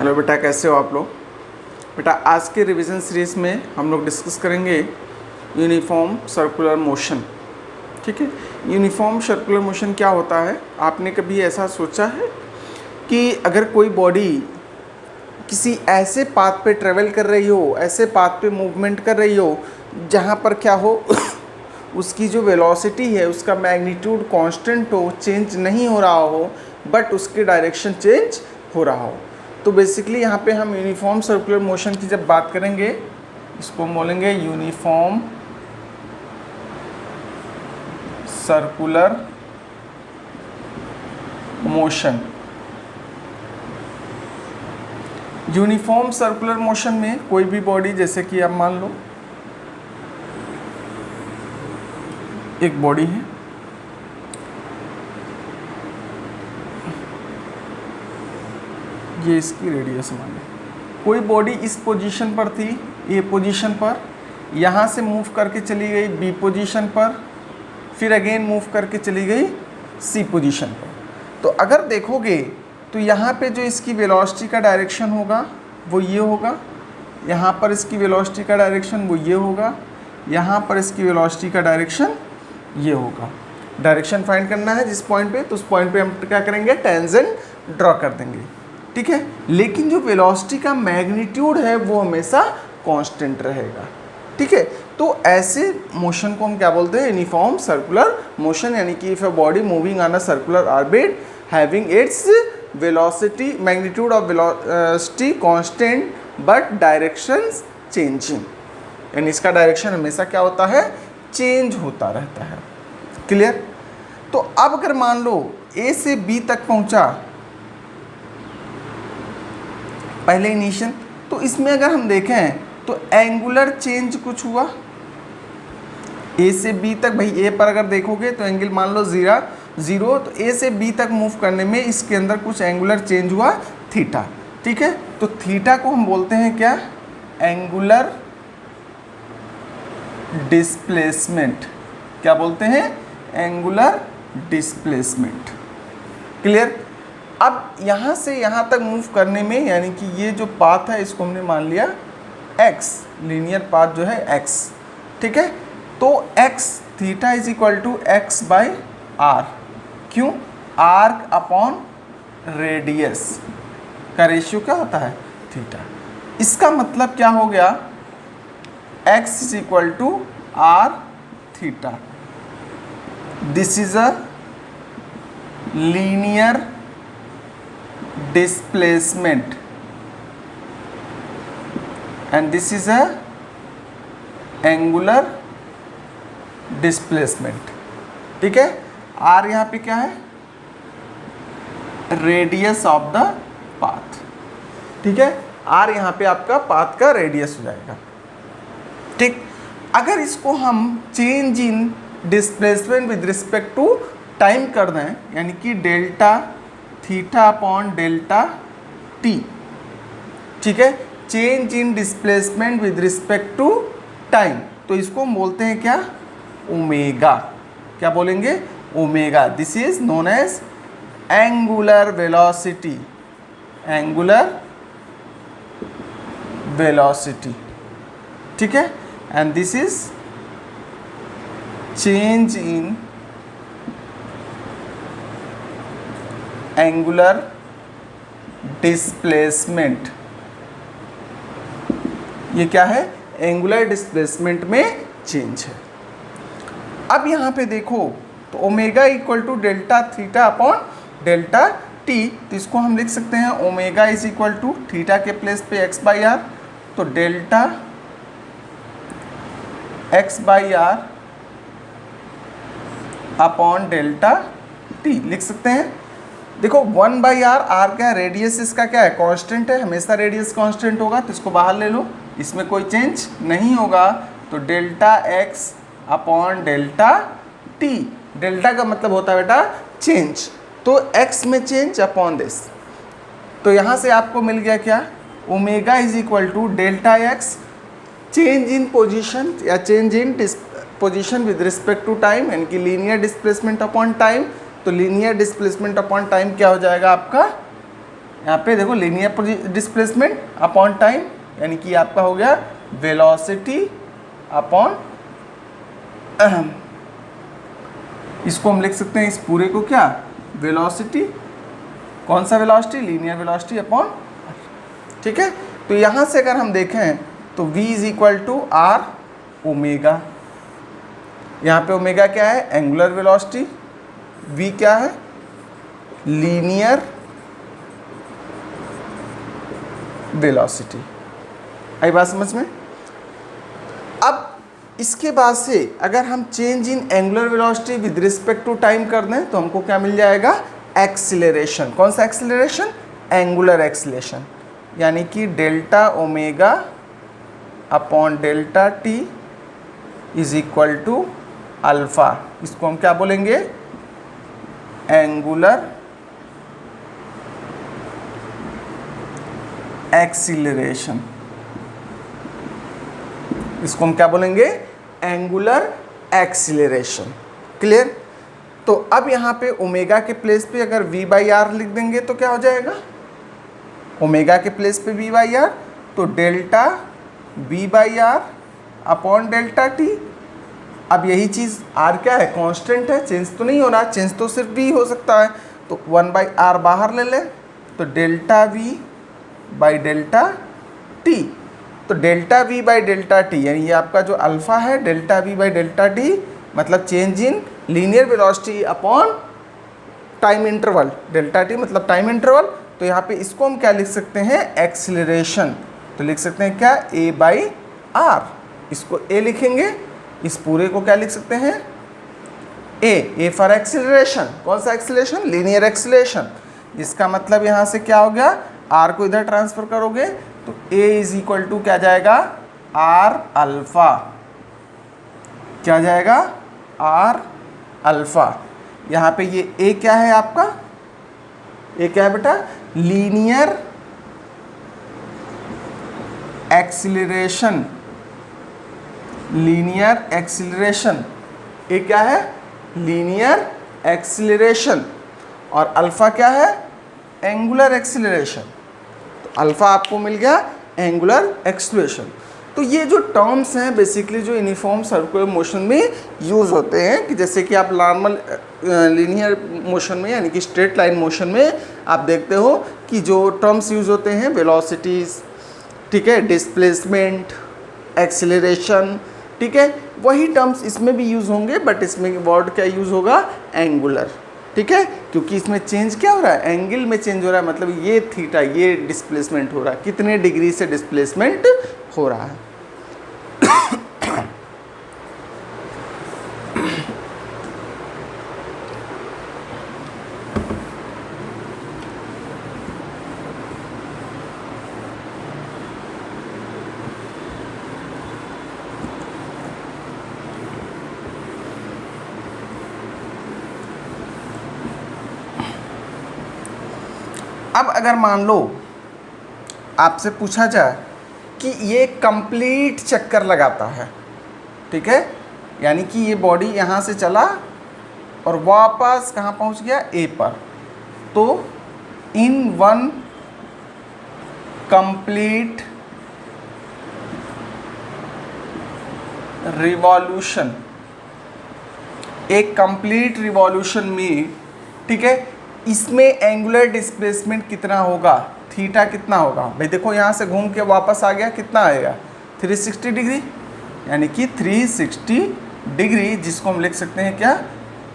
Hello बेटा, कैसे हो आप लोग। बेटा आज के रिवीजन सीरीज़ में हम लोग डिस्कस करेंगे यूनिफॉर्म सर्कुलर मोशन। ठीक है, यूनिफॉर्म सर्कुलर मोशन क्या होता है। आपने कभी ऐसा सोचा है कि अगर कोई बॉडी किसी ऐसे पाथ पे ट्रेवल कर रही हो, ऐसे पाथ पे मूवमेंट कर रही हो जहाँ पर क्या हो उसकी जो वेलोसिटी है उसका मैग्नीट्यूड कांस्टेंट हो, चेंज नहीं हो रहा हो, बट उसकी डायरेक्शन चेंज हो रहा हो, तो बेसिकली यहाँ पे हम यूनिफॉर्म सर्कुलर मोशन की जब बात करेंगे इसको हम बोलेंगे uniform circular motion. Uniform circular motion में कोई भी बॉडी, जैसे कि आप मान लो एक बॉडी है, ये इसकी रेडियस मान लो, कोई बॉडी इस पोजीशन पर थी, ए पोजीशन पर, यहाँ से मूव करके चली गई बी पोजीशन पर, फिर अगेन मूव करके चली गई सी पोजीशन पर। तो अगर देखोगे तो यहाँ पे जो इसकी वेलोसिटी का डायरेक्शन होगा वो ये होगा, यहाँ पर इसकी वेलोसिटी का डायरेक्शन वो ये होगा, यहाँ पर इसकी वेलोसिटी का डायरेक्शन ये होगा। डायरेक्शन फाइंड करना है जिस पॉइंट पे, तो उस पॉइंट पे हम क्या करेंगे, टेंजेंट ड्रॉ कर देंगे। ठीक है, लेकिन जो वेलोसिटी का मैग्नीट्यूड है वो हमेशा कांस्टेंट रहेगा। ठीक है, तो ऐसे मोशन को हम क्या बोलते हैं, यूनिफॉर्म सर्कुलर मोशन। यानी कि if a body moving on a circular orbit having its velocity magnitude of velocity constant but directions changing, यानी इसका डायरेक्शन हमेशा क्या होता है, चेंज होता रहता है। क्लियर। तो अब अगर मान लो ए से बी तक पहुंचा पहले इनिशियल, तो इसमें अगर हम देखें तो एंगुलर चेंज कुछ हुआ ए से बी तक। भाई ए पर अगर देखोगे तो एंगल मान लो जीरो, तो ए से बी तक मूव करने में इसके अंदर कुछ एंगुलर चेंज हुआ थीटा। ठीक है, तो थीटा को हम बोलते हैं क्या, एंगुलर डिस्प्लेसमेंट। क्या बोलते हैं, एंगुलर डिस्प्लेसमेंट। क्लियर। अब यहाँ से यहाँ तक मूव करने में, यानी कि ये जो पाथ है इसको हमने मान लिया x, लीनियर पाथ जो है x। ठीक है, तो x theta is equal to x by r. क्यों, आर्क अपॉन रेडियस का रेशियो क्या होता है, थीटा। इसका मतलब क्या हो गया, x is equal to r theta. This is a linear displacement and this is a angular displacement। ठीक है, r यहाँ पे क्या है, रेडियस ऑफ द पाथ। ठीक है, r यहाँ पे आपका पाथ का रेडियस हो जाएगा। ठीक, अगर इसको हम change in displacement with respect to time कर दें, यानी कि delta theta upon delta t. ठीक है, change in displacement with respect to time, तो इसको हम बोलते हैं क्या, ओमेगा। क्या बोलेंगे, omega. This is known as angular velocity, angular velocity. ठीक है, and this is change in angular displacement. ये क्या है, एंगुलर डिस्प्लेसमेंट में चेंज है। अब यहाँ पे देखो तो omega equal to delta theta upon delta T, तो इसको हम लिख सकते हैं omega is equal to theta के प्लेस पे एक्स बाई आर, तो delta x by r upon delta t लिख सकते हैं। देखो 1 बाई आर, आर क्या है, रेडियस इसका क्या है, कांस्टेंट है, हमेशा रेडियस कांस्टेंट होगा, तो इसको बाहर ले लो, इसमें कोई चेंज नहीं होगा, तो delta x upon delta T. Delta का मतलब होता है बेटा चेंज, तो एक्स में चेंज अपॉन दिस, तो यहाँ से आपको मिल गया क्या, omega is equal to delta x change in position या change in position with respect to time, यानी कि लीनियर डिस्प्लेसमेंट अपॉन टाइम। तो लीनियर डिस्प्लेसमेंट अपॉन टाइम क्या हो जाएगा आपका, यहाँ पे देखो लीनियर डिस्प्लेसमेंट अपॉन टाइम, यानी कि आपका हो गया वेलोसिटी अपॉन, इसको हम लिख सकते हैं इस पूरे को क्या, वेलोसिटी, कौन सा वेलोसिटी, लीनियर वेलोसिटी अपॉन, ठीक है। तो यहाँ से अगर हम देखें तो v is equal to r omega, यहाँ पे ओमेगा क्या है, एंगुलर वेलोसिटी, v क्या है, लीनियर वेलोसिटी। आई बात समझ में। अब इसके बाद से अगर हम change in angular velocity with respect to time कर दें तो हमको क्या मिल जाएगा, एक्सीलरेशन। कौन सा एक्सीलरेशन, एंगुलर एक्सीलरेशन, यानी कि delta omega upon delta t is equal to alpha. इसको हम क्या बोलेंगे, एंगुलर एक्सीलरेशन। इसको हम क्या बोलेंगे, एंगुलर एक्सीलरेशन। क्लियर। तो अब यहाँ पे ओमेगा के प्लेस पे अगर v बाई आर लिख देंगे तो क्या हो जाएगा, ओमेगा के प्लेस पे v बाई आर, तो delta v by r upon delta t. अब यही चीज़ r क्या है, कांस्टेंट है, चेंज तो नहीं हो रहा, चेंज तो सिर्फ v हो सकता है, तो 1 बाई आर बाहर ले लें, तो delta v by delta T. तो delta v by delta T, यानी ये आपका जो अल्फ़ा है, delta v by delta T मतलब change in linear velocity upon time interval, delta T मतलब टाइम इंटरवल। तो यहाँ पे इसको हम क्या लिख सकते हैं, एक्सीलरेशन। तो लिख सकते हैं क्या, a बाई आर, इसको a लिखेंगे, इस पूरे को क्या लिख सकते हैं, a फॉर एक्सीलरेशन। कौन सा एक्सीलरेशन, लीनियर एक्सीलरेशन। इसका मतलब यहाँ से क्या हो गया, r को इधर ट्रांसफर करोगे तो a इज इक्वल टू क्या जाएगा, r अल्फा, क्या जाएगा, r अल्फा। यहाँ पे ये a क्या है आपका, a क्या है बेटा, लीनियर एक्सीलरेशन, लीनियर एक्सीलरेशन, ये क्या है, लीनियर एक्सीलरेशन, और अल्फा क्या है, एंगुलर एक्सीलरेशन। तो अल्फा आपको मिल गया एंगुलर एक्सीलरेशन। तो ये जो टर्म्स हैं बेसिकली जो यूनिफॉर्म सर्कुलर मोशन में यूज़ होते हैं, कि जैसे कि आप नॉर्मल लीनियर मोशन में यानी कि स्ट्रेट लाइन मोशन में आप देखते हो कि जो टर्म्स यूज़ होते हैं, वेलोसिटीज़, ठीक है, डिस्प्लेसमेंट, एक्सीलरेशन, ठीक है, वही टर्म्स इसमें भी यूज़ होंगे, बट इसमें वर्ड क्या यूज़ होगा, एंगुलर, ठीक है, क्योंकि इसमें चेंज क्या हो रहा है, एंगल में चेंज हो रहा है, मतलब ये थीटा, ये डिस्प्लेसमेंट हो रहा है, कितने डिग्री से डिस्प्लेसमेंट हो रहा है। अब अगर मान लो आपसे पूछा जाए कि ये कंप्लीट चक्कर लगाता है, ठीक है, यानी कि ये बॉडी यहाँ से चला और वापस कहाँ पहुँच गया, ए पर, तो इन वन कंप्लीट रिवॉल्यूशन, एक कंप्लीट रिवॉल्यूशन में, ठीक है, इसमें एंगुलर डिस्प्लेसमेंट कितना होगा, थीटा कितना होगा। भाई देखो यहाँ से घूम के वापस आ गया, कितना आएगा, 360 डिग्री, यानी कि 360 डिग्री, जिसको हम लिख सकते हैं क्या,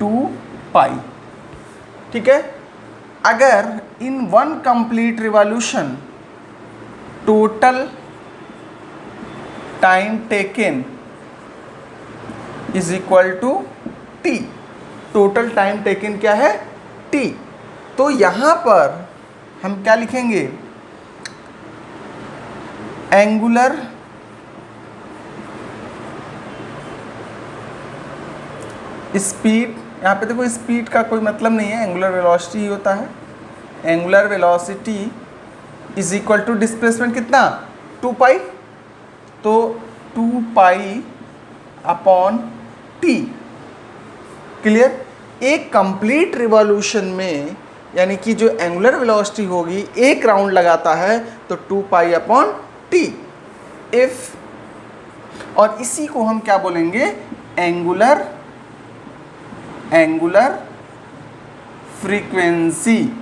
2 पाई, ठीक है। अगर in one complete revolution total time taken is equal to t, total time taken क्या है, टी। तो यहाँ पर हम क्या लिखेंगे, एंगुलर स्पीड, यहाँ पे देखो स्पीड का कोई मतलब नहीं है, एंगुलर वेलोसिटी ही होता है। Angular velocity is equal to displacement कितना, 2 पाई, तो 2 पाई अपॉन टी। क्लियर। एक कंप्लीट रिवॉल्यूशन में यानी कि जो एंगुलर वेलोसिटी होगी, एक राउंड लगाता है तो 2π/t। इफ, और इसी को हम क्या बोलेंगे, एंगुलर फ्रीक्वेंसी।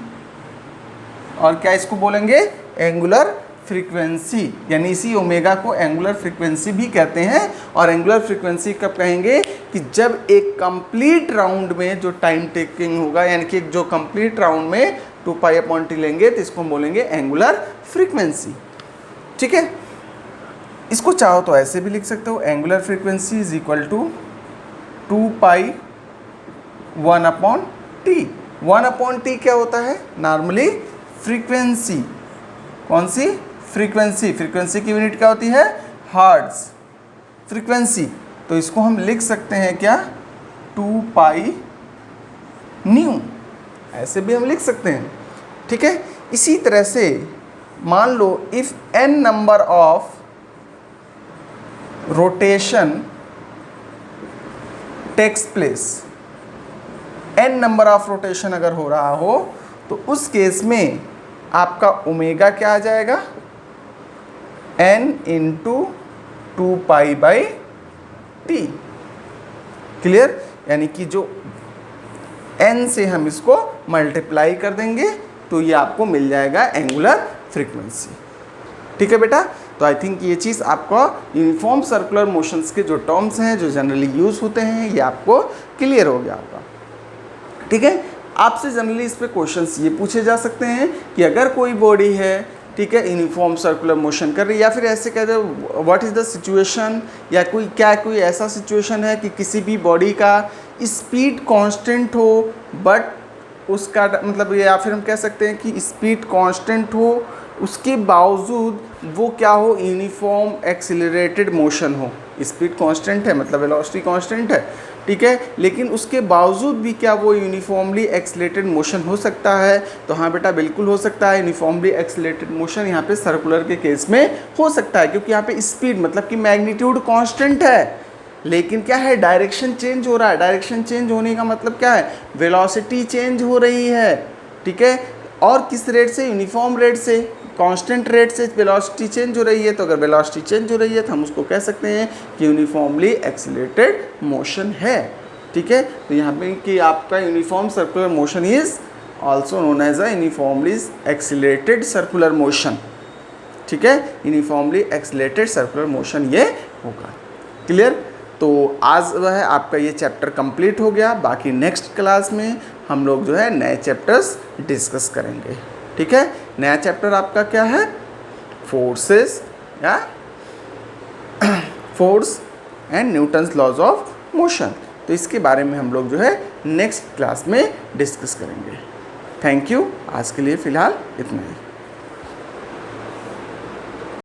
और क्या इसको बोलेंगे, एंगुलर फ्रीक्वेंसी, यानी इसी ओमेगा को एंगुलर फ्रीक्वेंसी भी कहते हैं। और एंगुलर फ्रीक्वेंसी कब कहेंगे, कि जब एक कंप्लीट राउंड में जो टाइम टेकिंग होगा, यानी कि जो कंप्लीट राउंड में 2π/t लेंगे तो इसको हम बोलेंगे एंगुलर फ्रीक्वेंसी। ठीक है, इसको चाहो तो ऐसे भी लिख सकते हो, angular frequency is equal to 2π/1/t। 1/t क्या होता है, नॉर्मली फ्रीक्वेंसी। कौन सी, फ्रीक्वेंसी। फ्रीक्वेंसी की यूनिट क्या होती है, हर्ट्ज फ्रीक्वेंसी। तो इसको हम लिख सकते हैं क्या, 2πν, ऐसे भी हम लिख सकते हैं। ठीक है, इसी तरह से मान लो if n number of rotation takes place, n number of rotation अगर हो रहा हो तो उस केस में आपका ओमेगा क्या आ जाएगा, n × 2π/t। क्लियर, यानी कि जो n से हम इसको मल्टीप्लाई कर देंगे तो ये आपको मिल जाएगा एंगुलर फ्रीक्वेंसी। ठीक है बेटा, तो आई थिंक ये चीज़ आपको यूनिफॉर्म सर्कुलर मोशंस के जो टर्म्स हैं जो जनरली यूज़ होते हैं ये आपको क्लियर हो गया होगा। ठीक है, आपसे जनरली इस पे क्वेश्चंस ये पूछे जा सकते हैं कि अगर कोई बॉडी है, ठीक है, यूनिफॉर्म सर्कुलर मोशन कर रही है, या फिर ऐसे कहते हैं व्हाट इज़ द सिचुएशन, या कोई ऐसा सिचुएशन है कि किसी भी बॉडी का स्पीड कांस्टेंट हो बट उसका मतलब, या फिर हम कह सकते हैं कि स्पीड कांस्टेंट हो उसके बावजूद वो क्या हो, यूनिफॉर्म एक्सीलरेटेड मोशन हो। स्पीड कांस्टेंट है मतलब वेलोसिटी कांस्टेंट है, ठीक है, लेकिन उसके बावजूद भी क्या वो यूनिफॉर्मली एक्सीलरेटेड मोशन हो सकता है। तो हाँ बेटा बिल्कुल हो सकता है, यूनिफॉर्मली एक्सीलरेटेड मोशन यहाँ पे सर्कुलर के केस में हो सकता है, क्योंकि यहाँ पे स्पीड मतलब कि मैग्नीट्यूड कांस्टेंट है, लेकिन क्या है, डायरेक्शन चेंज हो रहा है। डायरेक्शन चेंज होने का मतलब क्या है, वेलोसिटी चेंज हो रही है। ठीक है, और किस रेट से, यूनिफॉर्म रेट से, कांस्टेंट रेट से वेलोसिटी चेंज हो रही है। तो अगर वेलोसिटी चेंज हो रही है तो हम उसको कह सकते हैं कि यूनिफॉर्मली एक्सीलरेटेड मोशन है। ठीक है, तो यहाँ पे कि आपका uniform circular motion is also known as a uniformly accelerated circular motion. ठीक है, यूनिफॉर्मली एक्सीलरेटेड सर्कुलर मोशन ये होगा। क्लियर, तो आज जो है आपका ये चैप्टर कंप्लीट हो गया। बाकी नेक्स्ट क्लास में हम लोग जो है नए चैप्टर्स डिस्कस करेंगे। ठीक है, नया चैप्टर आपका क्या है, फोर्सेस या force and Newton's laws of motion. तो इसके बारे में हम लोग जो है नेक्स्ट क्लास में डिस्कस करेंगे। थैंक यू, आज के लिए फ़िलहाल इतना ही।